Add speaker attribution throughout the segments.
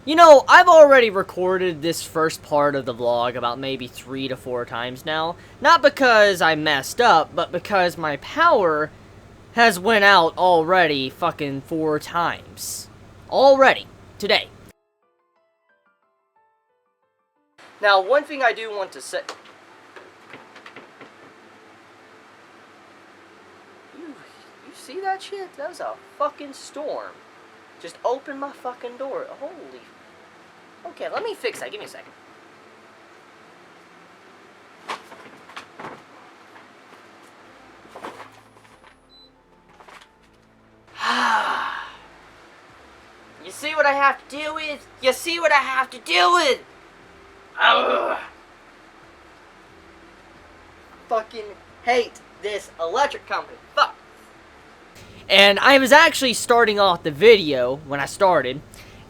Speaker 1: You know, I've already recorded this first part of the vlog about maybe 3 to 4 times now. Not because I messed up, but because my power has went out already fucking 4 times. Already. Today. Now, one thing I do want to say... You see that shit? That was a fucking storm. Just open my fucking door. Holy... Okay, let me fix that. Give me a second. You see what I have to deal with? You see what I have to deal with? Ugh. Fucking hate this electric company. Fuck. And I was actually starting off the video, when I started,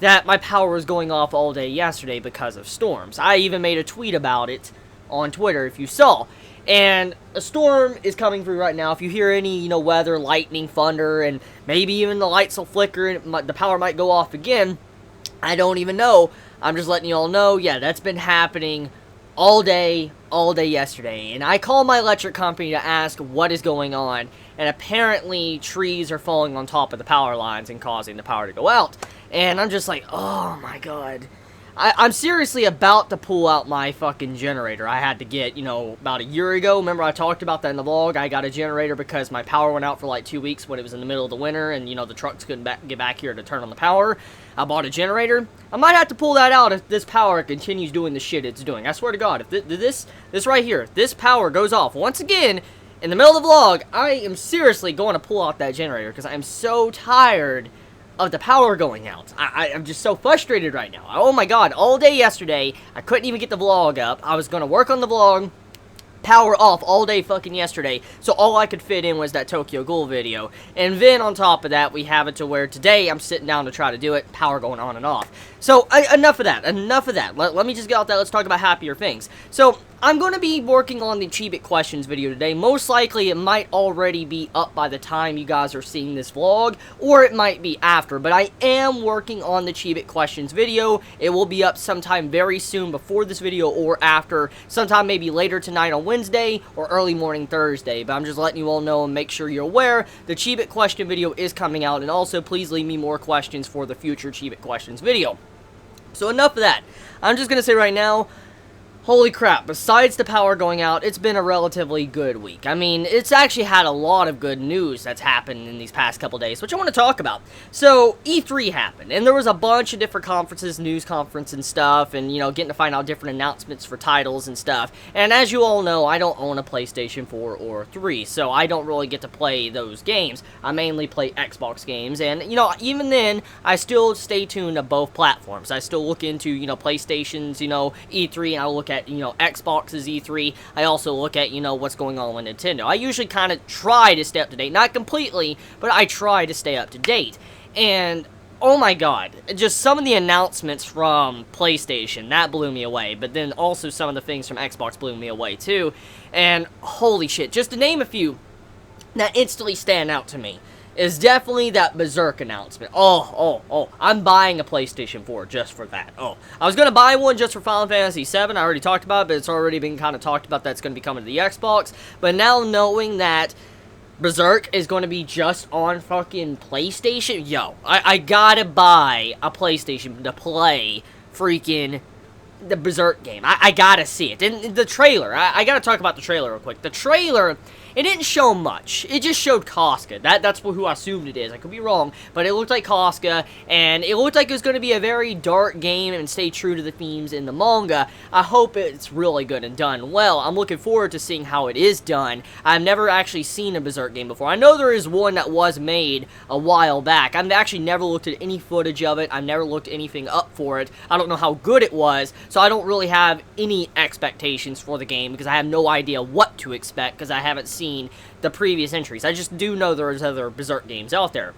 Speaker 1: that my power was going off all day yesterday because of storms. I even made a tweet about it on Twitter, if you saw. And a storm is coming through right now. If you hear any, weather, lightning, thunder, and maybe even the lights will flicker and the power might go off again, I don't even know. I'm just letting you all know, yeah, that's been happening all day yesterday. And I called my electric company to ask what is going on. And apparently trees are falling on top of the power lines and causing the power to go out. And I'm just like, oh my god. I'm seriously about to pull out my fucking generator I had to get, about a year ago. Remember I talked about that in the vlog? I got a generator because my power went out for like 2 weeks when it was in the middle of the winter. And, the trucks couldn't get back here to turn on the power. I bought a generator. I might have to pull that out if this power continues doing the shit it's doing. I swear to god, if this right here, this power goes off once again... in the middle of the vlog, I am seriously going to pull out that generator because I am so tired of the power going out. I'm just so frustrated right now. Oh my god, all day yesterday, I couldn't even get the vlog up. I was going to work on the vlog, power off all day fucking yesterday, so all I could fit in was that Tokyo Ghoul video. And then on top of that, we have it to where today I'm sitting down to try to do it, power going on and off. So, enough of that, Let me just get out that, let's talk about happier things. So, I'm going to be working on the Chibi questions video today. Most likely, it might already be up by the time you guys are seeing this vlog, or it might be after, but I am working on the Chibi questions video. It will be up sometime very soon before this video or after, sometime maybe later tonight on Wednesday or early morning Thursday, but I'm just letting you all know and make sure you're aware the Chibi question video is coming out, and also please leave me more questions for the future Chibi questions video. So enough of that. I'm just going to say right now, holy crap, besides the power going out, it's been a relatively good week. I mean, it's actually had a lot of good news that's happened in these past couple days, which I want to talk about. So, E3 happened, and there was a bunch of different conferences, news conference and stuff, and, getting to find out different announcements for titles and stuff. And as you all know, I don't own a PlayStation 4 or 3, so I don't really get to play those games. I mainly play Xbox games, and, even then, I still stay tuned to both platforms. I still look into, PlayStation's, E3, and I look at Xbox's E3. I also look at, what's going on with Nintendo. I usually kind of try to stay up to date. Not completely, but I try to stay up to date. And, oh my god, just some of the announcements from PlayStation, that blew me away. But then also some of the things from Xbox blew me away too. And, holy shit, just to name a few that instantly stand out to me is definitely that Berserk announcement. Oh, I'm buying a PlayStation 4 just for that. Oh, I was going to buy one just for Final Fantasy 7. I already talked about it, but it's already been kind of talked about that's going to be coming to the Xbox. But now knowing that Berserk is going to be just on fucking PlayStation, yo, I gotta buy a PlayStation to play freaking the Berserk game. I gotta see it. And the trailer, I gotta talk about the trailer real quick. The trailer, it didn't show much. It just showed Casca. That's who I assumed it is. I could be wrong, but it looked like Casca, and it looked like it was going to be a very dark game and stay true to the themes in the manga. I hope it's really good and done well. I'm looking forward to seeing how it is done. I've never actually seen a Berserk game before. I know there is one that was made a while back. I've actually never looked at any footage of it. I've never looked anything up for it. I don't know how good it was, so I don't really have any expectations for the game because I have no idea what to expect because I haven't seen the previous entries. I just do know there's other Berserk games out there.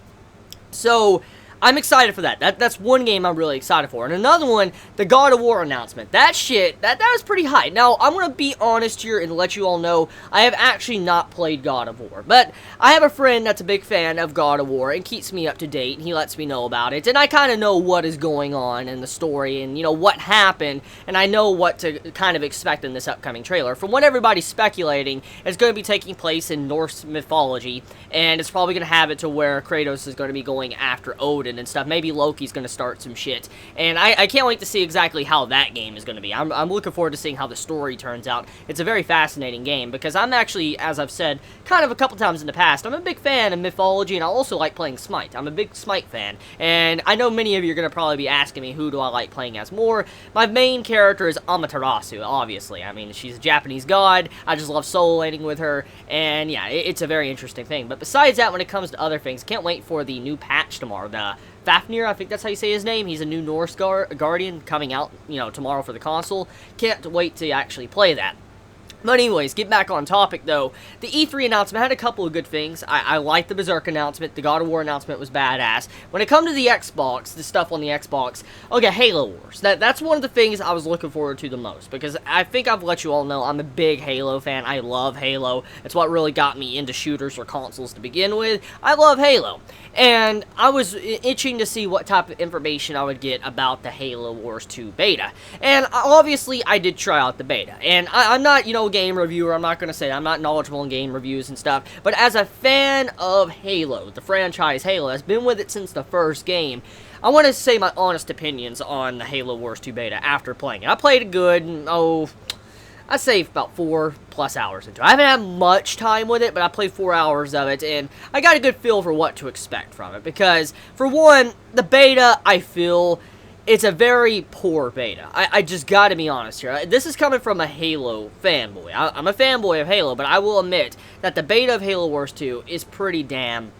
Speaker 1: So, I'm excited for that. That's one game I'm really excited for. And another one, the God of War announcement. That shit, that was pretty hype. Now, I'm going to be honest here and let you all know, I have actually not played God of War. But I have a friend that's a big fan of God of War and keeps me up to date, and he lets me know about it. And I kind of know what is going on in the story and, you know, what happened. And I know what to kind of expect in this upcoming trailer. From what everybody's speculating, it's going to be taking place in Norse mythology. And it's probably going to have it to where Kratos is going to be going after Odin and stuff. Maybe Loki's going to start some shit. And I can't wait to see exactly how that game is going to be. I'm looking forward to seeing how the story turns out. It's a very fascinating game because I'm actually, as I've said, kind of a couple times in the past, I'm a big fan of mythology, and I also like playing Smite. I'm a big Smite fan. And I know many of you are going to probably be asking me, who do I like playing as more? My main character is Amaterasu, obviously. I mean, she's a Japanese god. I just love solo-laning with her. And yeah, it's a very interesting thing. But besides that, when it comes to other things, can't wait for the new patch tomorrow. The Fafnir, I think that's how you say his name. He's a new Norse Guardian coming out, you know, tomorrow for the console. Can't wait to actually play that. But anyways, get back on topic, though. The E3 announcement had a couple of good things. I liked the Berserk announcement. The God of War announcement was badass. When it comes to the Xbox, the stuff on the Xbox, okay, Halo Wars. That's one of the things I was looking forward to the most, because I think I've let you all know I'm a big Halo fan. I love Halo. It's what really got me into shooters or consoles to begin with. I love Halo. And I was itching to see what type of information I would get about the Halo Wars 2 beta. And obviously, I did try out the beta. And I'm not, you know, a game reviewer. I'm not going to say I'm not knowledgeable in game reviews and stuff. But as a fan of Halo, the franchise Halo, has been with it since the first game, I want to say my honest opinions on the Halo Wars 2 beta after playing it. I played a good, I'd say about 4+ hours into it. I haven't had much time with it, but I played 4 hours of it, and I got a good feel for what to expect from it. Because, for one, the beta, I feel, it's a very poor beta. I just gotta be honest here. This is coming from a Halo fanboy. I'm a fanboy of Halo, but I will admit that the beta of Halo Wars 2 is pretty damn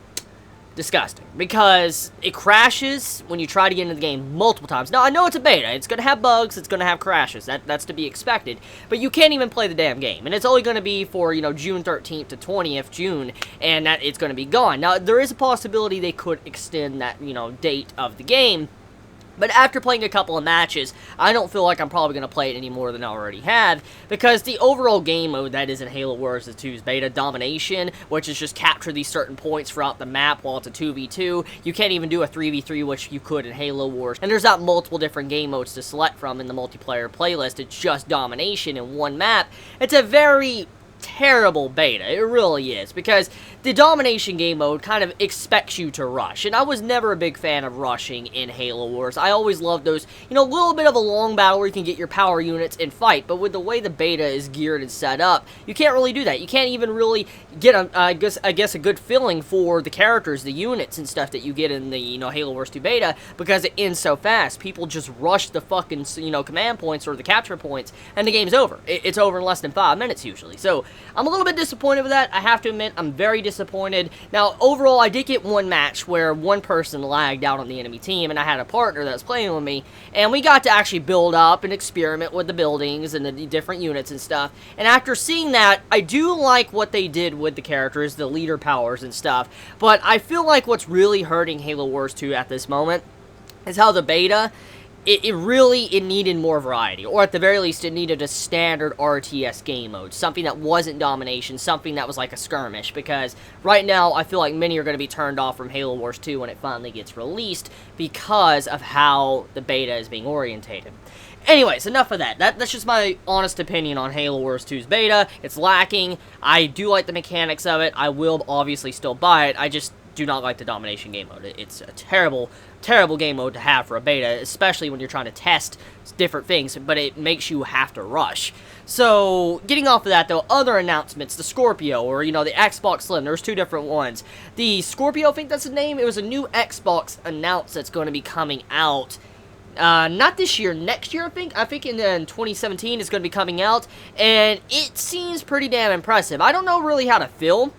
Speaker 1: disgusting, because it crashes when you try to get into the game multiple times. Now, I know it's a beta. It's going to have bugs. It's going to have crashes. That's to be expected. But you can't even play the damn game. And it's only going to be for, you know, June 13th to 20th, June, and that it's going to be gone. Now, there is a possibility they could extend that, you know, date of the game. But after playing a couple of matches, I don't feel like I'm probably going to play it any more than I already have, because the overall game mode that is in Halo Wars 2's beta, Domination, which is just capture these certain points throughout the map while it's a 2v2. You can't even do a 3v3, which you could in Halo Wars. And there's not multiple different game modes to select from in the multiplayer playlist. It's just Domination in one map. It's a very terrible beta. It really is, because the Domination game mode kind of expects you to rush, and I was never a big fan of rushing in Halo Wars. I always loved those, you know, a little bit of a long battle where you can get your power units and fight, but with the way the beta is geared and set up, you can't really do that. You can't even really get, I guess a good feeling for the characters, the units and stuff that you get in the, you know, Halo Wars 2 beta, because it ends so fast. People just rush the fucking, you know, command points or the capture points, and the game's over. It's over in less than 5 minutes usually. So I'm a little bit disappointed with that. I have to admit, I'm very disappointed. Now, overall, I did get one match where one person lagged out on the enemy team, and I had a partner that was playing with me, and we got to actually build up and experiment with the buildings and the different units and stuff. And after seeing that, I do like what they did with the characters, the leader powers and stuff, but I feel like what's really hurting Halo Wars 2 at this moment is how the beta, it needed more variety, or at the very least, it needed a standard RTS game mode, something that wasn't Domination, something that was like a skirmish, because right now, I feel like many are going to be turned off from Halo Wars 2 when it finally gets released, because of how the beta is being orientated. Anyways, enough of that. That's just my honest opinion on Halo Wars 2's beta. It's lacking. I do like the mechanics of it. I will obviously still buy it. I just do not like the Domination game mode. It's a terrible, terrible game mode to have for a beta, especially when you're trying to test different things, but it makes you have to rush. So, getting off of that, though, other announcements, the Scorpio, or, you know, the Xbox Slim, there's two different ones. The Scorpio, I think that's the name, it was a new Xbox announced that's going to be coming out. Not this year, next year, I think in 2017 it's going to be coming out, and it seems pretty damn impressive. I don't know really how to feel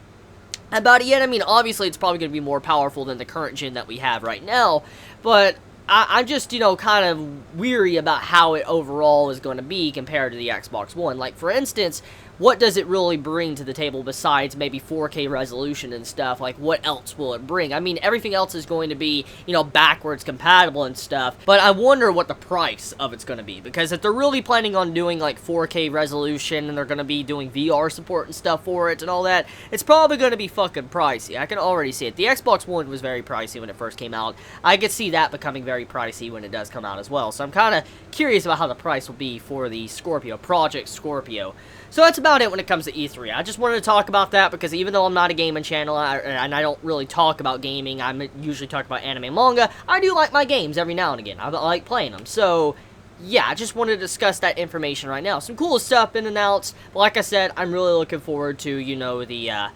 Speaker 1: about it yet. I mean, obviously, it's probably going to be more powerful than the current gen that we have right now, but I'm just, you know, kind of weary about how it overall is going to be compared to the Xbox One. Like, for instance, what does it really bring to the table besides maybe 4K resolution and stuff? Like, what else will it bring? I mean, everything else is going to be, you know, backwards compatible and stuff, but I wonder what the price of it's going to be, because if they're really planning on doing, like, 4K resolution, and they're going to be doing VR support and stuff for it and all that, it's probably going to be fucking pricey. I can already see it. The Xbox One was very pricey when it first came out. I could see that becoming very pricey when it does come out as well, so I'm kind of curious about how the price will be for the Scorpio, Project Scorpio. So that's about it when it comes to E3. I just wanted to talk about that because even though I'm not a gaming channel and I don't really talk about gaming, I usually talk about anime and manga, I do like my games every now and again. I like playing them. So, yeah, I just wanted to discuss that information right now. Some cool stuff been announced. But like I said, I'm really looking forward to, you know, the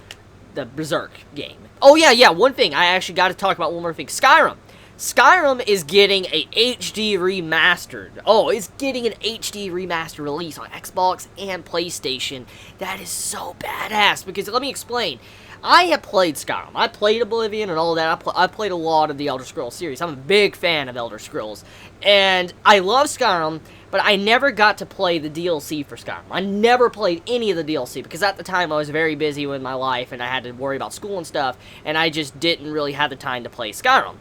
Speaker 1: Berserk game. Oh, yeah, one thing. I actually got to talk about one more thing. Skyrim. Skyrim is getting a HD remastered. Oh, it's getting an HD remastered release on Xbox and PlayStation. That is so badass, because let me explain. I have played Skyrim. I played Oblivion and all that. I played a lot of the Elder Scrolls series. I'm a big fan of Elder Scrolls. And I love Skyrim, but I never got to play the DLC for Skyrim. I never played any of the DLC, because at the time I was very busy with my life and I had to worry about school and stuff, and I just didn't really have the time to play Skyrim.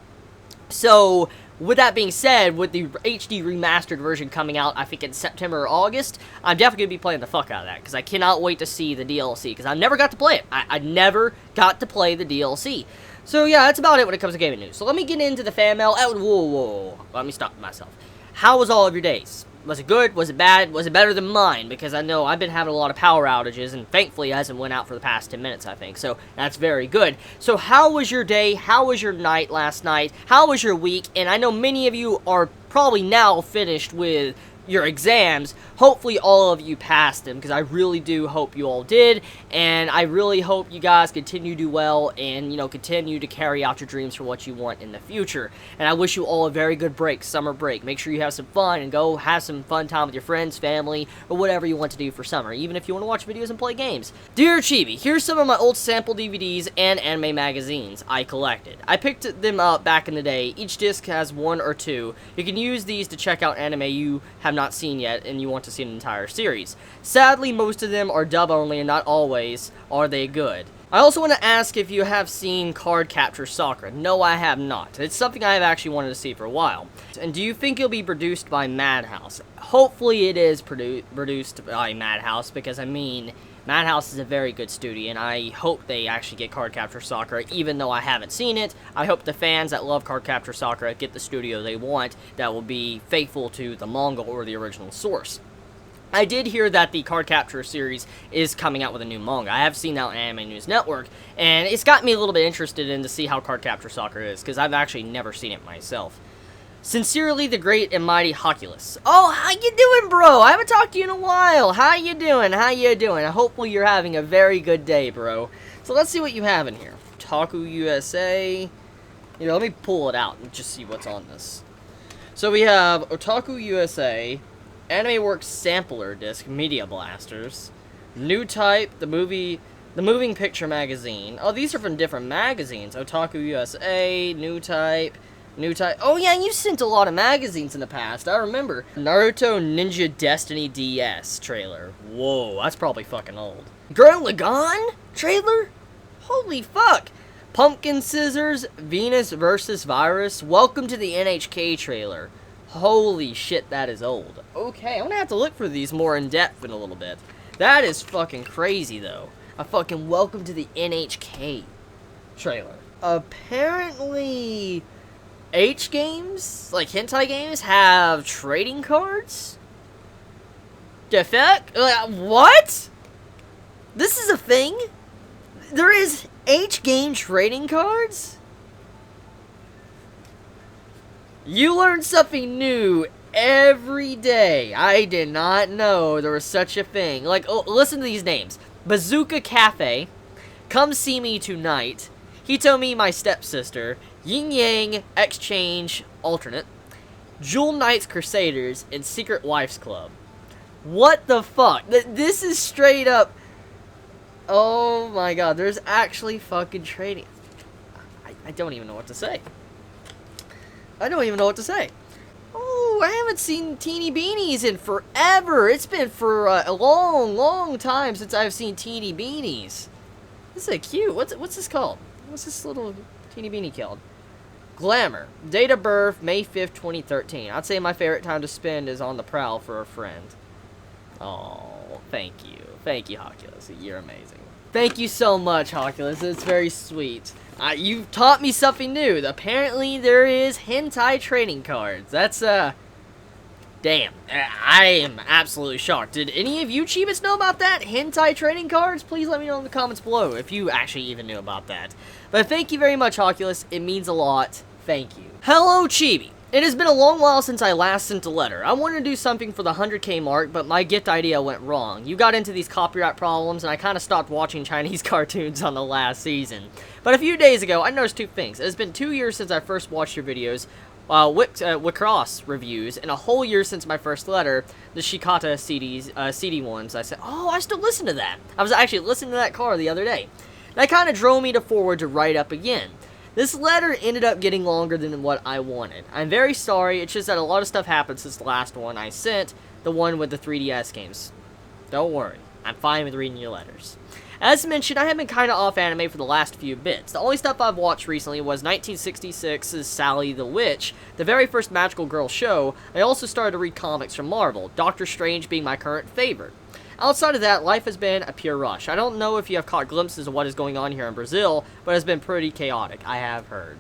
Speaker 1: So, with that being said, with the HD remastered version coming out, I think in September or August, I'm definitely going to be playing the fuck out of that, because I cannot wait to see the DLC, because I never got to play it. I never got to play the DLC. So yeah, that's about it when it comes to gaming news. So let me get into the fan mail. Whoa. Let me stop myself. How was all of your days? Was it good? Was it bad? Was it better than mine? Because I know I've been having a lot of power outages, and thankfully it hasn't went out for the past 10 minutes, I think. So that's very good. So how was your day? How was your night last night? How was your week? And I know many of you are probably now finished with your exams. Hopefully all of you passed them, because I really do hope you all did, and I really hope you guys continue to do well and, you know, continue to carry out your dreams for what you want in the future. And I wish you all a very good break, summer break. Make sure you have some fun and go have some fun time with your friends, family, or whatever you want to do for summer, even if you want to watch videos and play games. Dear Chibi, here's some of my old sample DVDs and anime magazines I collected. I picked them up back in the day. Each disc has 1 or 2. You can use these to check out anime you have not seen yet and you want to see an entire series. Sadly, most of them are dub only, and not always are they good. I also want to ask if you have seen Card Capture Sakura. No, I have not. It's something I have actually wanted to see for a while. And do you think it'll be produced by Madhouse? Hopefully it is produced by Madhouse, because I mean, Madhouse is a very good studio, and I hope they actually get Card Capture Sakura, even though I haven't seen it. I hope the fans that love Card Capture Sakura get the studio they want that will be faithful to the manga or the original source. I did hear that the Card Capture series is coming out with a new manga. I have seen that on Anime News Network, and it's got me a little bit interested in to see how Card Capture Sakura is, because I've actually never seen it myself. Sincerely, the great and mighty Hoculus. Oh, how you doing, bro? I haven't talked to you in a while. How you doing? Hopefully you're having a very good day, bro. So let's see what you have in here. Otaku USA. You know, let me pull it out and just see what's on this. So we have Otaku USA, Anime Works Sampler Disc, Media Blasters, New Type, the Moving Picture Magazine. Oh, these are from different magazines. Otaku USA, New Type. Oh yeah, you sent a lot of magazines in the past, I remember. Naruto Ninja Destiny DS trailer. Whoa, that's probably fucking old. Gurren Lagann trailer? Holy fuck. Pumpkin Scissors, Venus vs. Virus. Welcome to the NHK trailer. Holy shit, that is old. Okay, I'm gonna have to look for these more in depth in a little bit. That is fucking crazy, though. A fucking Welcome to the NHK trailer. Apparently, H games, like hentai games, have trading cards? The fuck? What? This is a thing? There is H game trading cards? You learn something new every day. I did not know there was such a thing. Like, oh, listen to these names. Bazooka Cafe, Come See Me Tonight, Hitomi My Stepsister, Yin Yang Exchange Alternate, Jewel Knights Crusaders, and Secret Wives Club. What the fuck? This is straight up... Oh my god, there's actually fucking trading. I don't even know what to say. Oh, I haven't seen Teeny Beanies in forever. It's been for a long, long time since I've seen Teeny Beanies. This is cute. What's this called? What's this little Teeny Beanie called? Glamour. Date of birth, May 5th, 2013. I'd say my favorite time to spend is on the prowl for a friend. Oh, thank you. Thank you, Hoculus. You're amazing. Thank you so much, Hoculus. It's very sweet. You've taught me something new. Apparently, there is hentai trading cards. That's, damn. I am absolutely shocked. Did any of you Chibis know about that? Hentai trading cards? Please let me know in the comments below if you actually even knew about that. But thank you very much, Hoculus. It means a lot. Thank you. Hello, Chibi. It has been a long while since I last sent a letter. I wanted to do something for the 100K mark, but my gift idea went wrong. You got into these copyright problems, and I kind of stopped watching Chinese cartoons on the last season. But a few days ago, I noticed two things. It has been 2 years since I first watched your videos, Wicross reviews, and a whole year since my first letter, the Shikata CD ones. I said, oh, I still listen to that. I was actually listening to that car the other day. That kind of drove me forward to write up again. This letter ended up getting longer than what I wanted. I'm very sorry, it's just that a lot of stuff happened since the last one I sent, the one with the 3DS games. Don't worry, I'm fine with reading your letters. As mentioned, I have been kind of off anime for the last few bits. The only stuff I've watched recently was 1966's Sally the Witch, the very first magical girl show. I also started to read comics from Marvel, Doctor Strange being my current favorite. Outside of that, life has been a pure rush. I don't know if you have caught glimpses of what is going on here in Brazil, but it's been pretty chaotic. I have heard.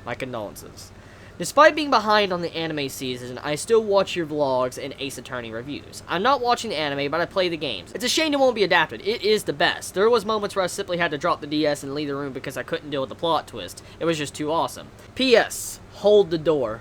Speaker 1: My condolences. Despite being behind on the anime season, I still watch your vlogs and Ace Attorney reviews. I'm not watching the anime, but I play the games. It's a shame it won't be adapted. It is the best. There was moments where I simply had to drop the DS and leave the room because I couldn't deal with the plot twist. It was just too awesome. P.S. Hold the door.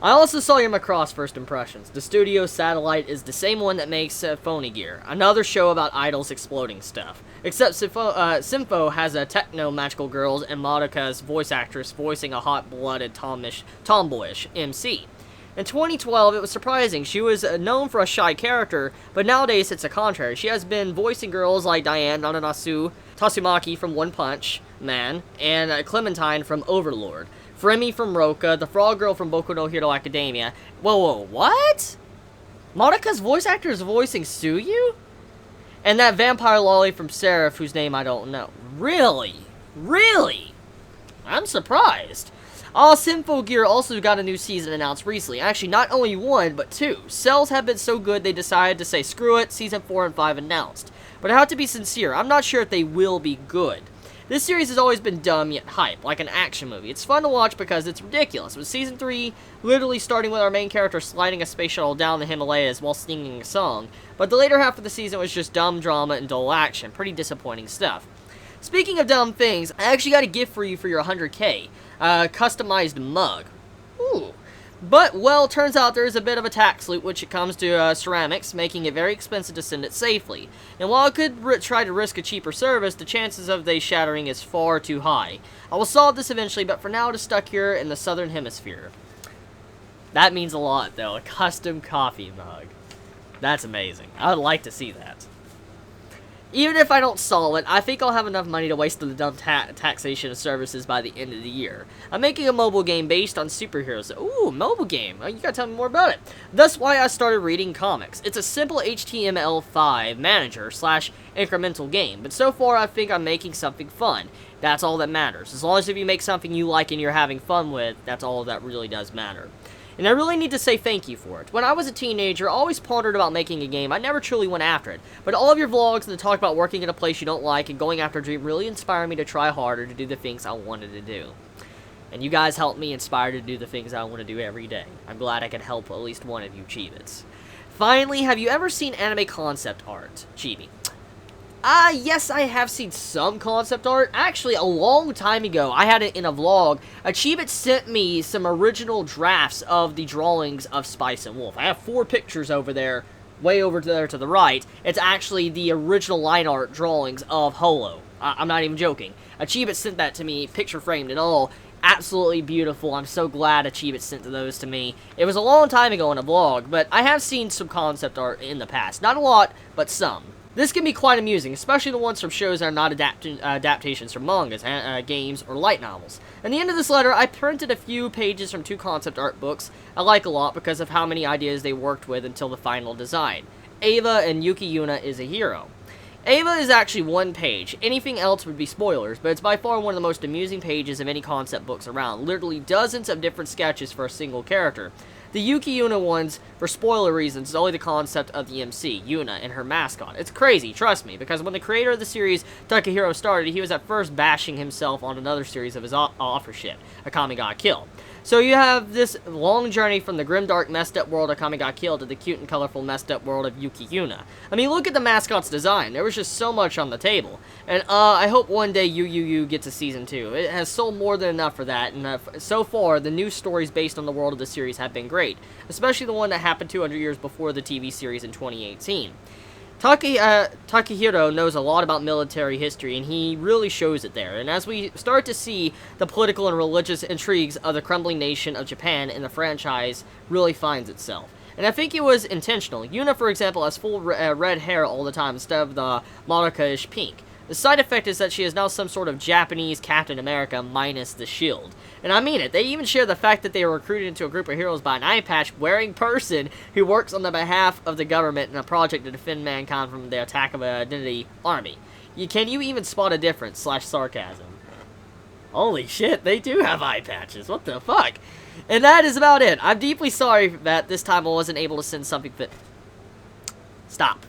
Speaker 1: I also saw your Macross first impressions. The studio satellite is the same one that makes Phony Gear, another show about idols exploding stuff. Except Sympho has a techno magical girls and Modica's voice actress voicing a hot-blooded tomboyish MC. In 2012, it was surprising. She was known for a shy character, but nowadays it's the contrary. She has been voicing girls like Diane Nananasu, Tatsumaki from One Punch Man, and Clementine from Overlord. Fremi from Roka, the Frog Girl from Boku no Hero Academia. Whoa, what? Monica's voice actor is voicing Suyu? And that vampire lolly from Seraph, whose name I don't know. Really? Really? I'm surprised. Symphogear also got a new season announced recently. Actually, not only one, but two. Sales have been so good they decided to say, screw it, season 4 and 5 announced. But I have to be sincere, I'm not sure if they will be good. This series has always been dumb yet hype, like an action movie. It's fun to watch because it's ridiculous, with Season 3 literally starting with our main character sliding a space shuttle down the Himalayas while singing a song, but the later half of the season was just dumb drama and dull action. Pretty disappointing stuff. Speaking of dumb things, I actually got a gift for you for your 100K, a customized mug. Ooh. But, well, turns out there is a bit of a tax loop when it comes to ceramics, making it very expensive to send it safely. And while I could try to risk a cheaper service, the chances of they shattering is far too high. I will solve this eventually, but for now it is stuck here in the southern hemisphere. That means a lot, though. A custom coffee mug. That's amazing. I would like to see that. Even if I don't solve it, I think I'll have enough money to waste on the dumb taxation of services by the end of the year. I'm making a mobile game based on superheroes. Ooh, mobile game. Oh, you gotta tell me more about it. That's why I started reading comics. It's a simple HTML5 manager / incremental game, but so far I think I'm making something fun. That's all that matters. As long as if you make something you like and you're having fun with, that's all that really does matter. And I really need to say thank you for it. When I was a teenager, I always pondered about making a game. I never truly went after it. But all of your vlogs and the talk about working in a place you don't like and going after a dream really inspired me to try harder to do the things I wanted to do. And you guys helped me inspire to do the things I want to do every day. I'm glad I could help at least one of you Chibits. Finally, have you ever seen anime concept art, Chibi? Yes, I have seen some concept art. Actually, a long time ago, I had it in a vlog. Chibit sent me some original drafts of the drawings of Spice and Wolf. I have 4 pictures over there, way over there to the right. It's actually the original line art drawings of Holo. I'm not even joking. Chibit sent that to me, picture framed and all. Absolutely beautiful. I'm so glad Chibit sent those to me. It was a long time ago in a vlog, but I have seen some concept art in the past. Not a lot, but some. This can be quite amusing, especially the ones from shows that are not adaptations from mangas, games, or light novels. At the end of this letter, I printed a few pages from 2 concept art books I like a lot because of how many ideas they worked with until the final design. Ava and Yuki Yuna is a hero. Ava is actually 1 page. Anything else would be spoilers, but it's by far one of the most amusing pages of any concept books around. Literally dozens of different sketches for a single character. The Yuki Yuna ones, for spoiler reasons, is only the concept of the MC, Yuna, and her mascot. It's crazy, trust me, because when the creator of the series, Takahiro, started, he was at first bashing himself on another series of his offer shit, Akame Got Killed. So you have this long journey from the grimdark, messed-up world of Akame Got Killed to the cute and colorful, messed-up world of Yuki Yuna. I mean, look at the mascot's design. There was just so much on the table. And, I hope one day Yu gets a Season 2. It has sold more than enough for that, and so far, the new stories based on the world of the series have been great. Especially the one that happened 200 years before the TV series in 2018. Takahiro knows a lot about military history, and he really shows it there. And as we start to see the political and religious intrigues of the crumbling nation of Japan in the franchise really finds itself. And I think it was intentional. Yuna, for example, has full red hair all the time instead of the Monica-ish pink. The side effect is that she is now some sort of Japanese Captain America minus the shield. And I mean it. They even share the fact that they were recruited into a group of heroes by an eye patch wearing person who works on the behalf of the government in a project to defend mankind from the attack of an identity army. Can you even spot a difference? /sarcasm. Holy shit, they do have eye patches. What the fuck? And that is about it. I'm deeply sorry that this time I wasn't able to send something fit. Stop.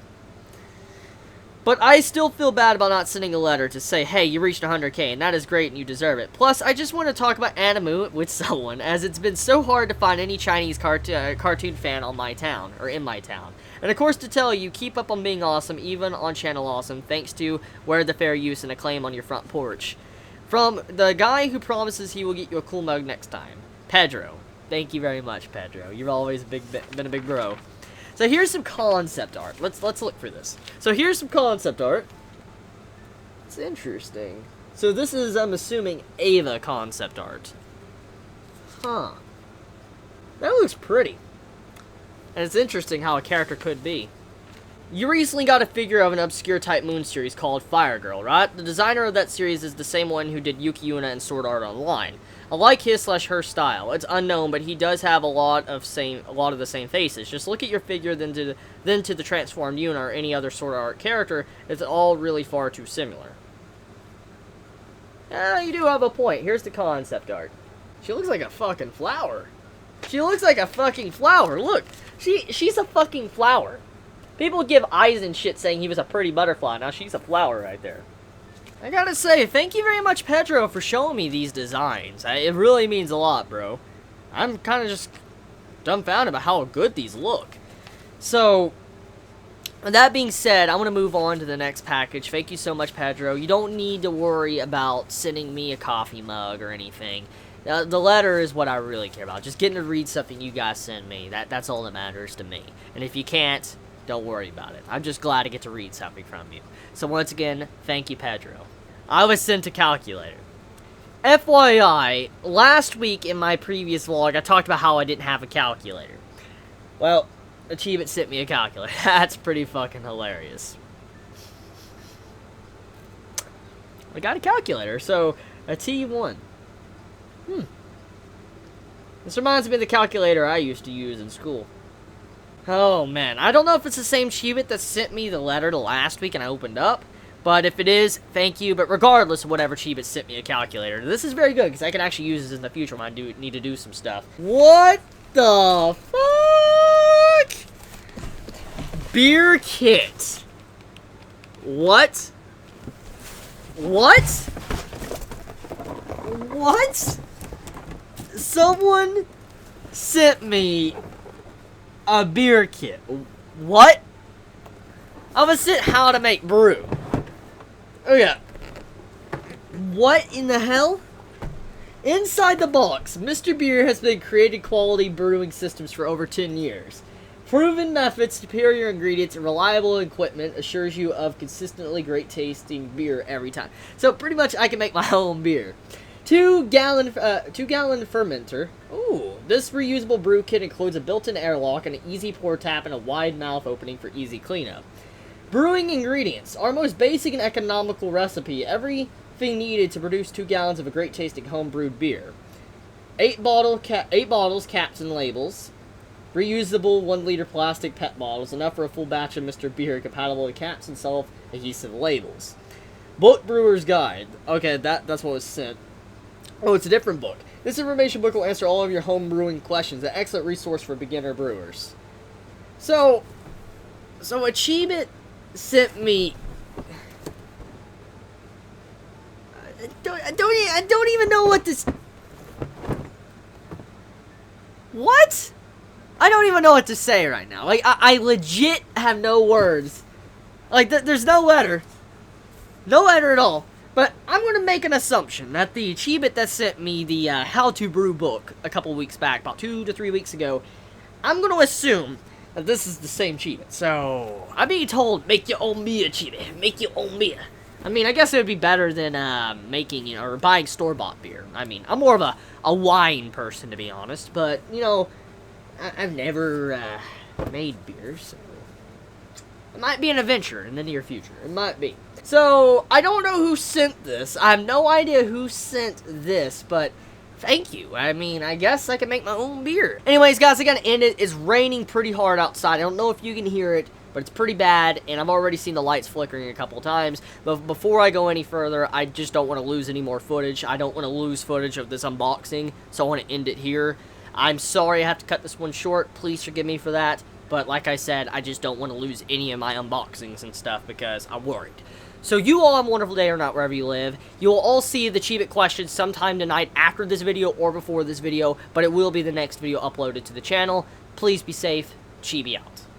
Speaker 1: But I still feel bad about not sending a letter to say, hey, you reached 100k, and that is great, and you deserve it. Plus, I just want to talk about anime with someone, as it's been so hard to find any Chinese cartoon fan on my town, or in my town. And of course, to tell you, keep up on being awesome, even on Channel Awesome, thanks to Where the Fair Use and Acclaim on your front porch. From the guy who promises he will get you a cool mug next time, Pedro. Thank you very much, Pedro. You've always been a big bro. So here's some concept art. Let's look for this. So here's some concept art. It's interesting. So this is, I'm assuming, Ava concept art. Huh. That looks pretty. And it's interesting how a character could be. You recently got a figure of an obscure Type Moon series called Fire Girl, right? The designer of that series is the same one who did Yuki Yuna and Sword Art Online. I like his/her style. It's unknown, but he does have a lot of the same faces. Just look at your figure, then to the transformed Yuna or any other Sword Art character. It's all really far too similar. You do have a point. Here's the concept art. She looks like a fucking flower. She looks like a fucking flower. Look, she's a fucking flower. People give eyes and shit saying he was a pretty butterfly. Now she's a flower right there. I gotta say, thank you very much, Pedro, for showing me these designs. It really means a lot, bro. I'm kind of just dumbfounded by how good these look. So, with that being said, I'm going to move on to the next package. Thank you so much, Pedro. You don't need to worry about sending me a coffee mug or anything. The letter is what I really care about. Just getting to read something you guys send me. That's all that matters to me. And if you can't, don't worry about it. I'm just glad to get to read something from you. So once again, thank you, Pedro. I was sent a calculator. FYI, last week in my previous vlog, I talked about how I didn't have a calculator. Well, Achievement sent me a calculator. That's pretty fucking hilarious. I got a calculator, so a T1. This reminds me of the calculator I used to use in school. Oh, man. I don't know if it's the same Chibi that sent me the letter to last week and I opened up. But if it is, thank you. But regardless of whatever Chibi sent me a calculator. This is very good because I can actually use this in the future when I need to do some stuff. What the fuck? Beer kit. What? What? What? Someone sent me a beer kit. What? I'm gonna sit how to make brew. Okay. What in the hell? Inside the box, Mr. Beer has been creating quality brewing systems for over 10 years. Proven methods, superior ingredients, and reliable equipment assures you of consistently great tasting beer every time. So pretty much I can make my own beer. 2-gallon fermenter. Ooh, this reusable brew kit includes a built-in airlock and an easy pour tap and a wide mouth opening for easy cleanup. Brewing ingredients. Our most basic and economical recipe. Everything needed to produce 2 gallons of a great tasting home-brewed beer. 8 bottles, caps, and labels. Reusable 1-liter plastic PET bottles, enough for a full batch of Mr. Beer, compatible with caps and self-adhesive labels. Book Brewer's Guide. Okay, that's what was sent. Oh, it's a different book. This information book will answer all of your home brewing questions. An excellent resource for beginner brewers. So a Chibi sent me. I don't even know what this. What? I don't even know what to say right now. Like, I legit have no words. Like, there's no letter. No letter at all. But I'm going to make an assumption that the Chibi that sent me the How to Brew book a couple weeks back, about 2 to 3 weeks ago, I'm going to assume that this is the same Chibi. So, I'm being told, make your own beer, Chibi. Make your own beer. I mean, I guess it would be better than making, or buying store-bought beer. I mean, I'm more of a wine person, to be honest. But, I've never made beer, so it might be an adventure in the near future. It might be. So, I don't know who sent this. I have no idea who sent this, but thank you. I mean, I guess I can make my own beer. Anyways, guys, I gotta end it. It's raining pretty hard outside. I don't know if you can hear it, but it's pretty bad, and I've already seen the lights flickering a couple times. But before I go any further, I just don't want to lose any more footage. I don't want to lose footage of this unboxing, so I want to end it here. I'm sorry I have to cut this one short. Please forgive me for that. But like I said, I just don't want to lose any of my unboxings and stuff because I'm worried. So you all have a wonderful day or not wherever you live. You will all see the Chibi questions sometime tonight after this video or before this video, but it will be the next video uploaded to the channel. Please be safe. Chibi out.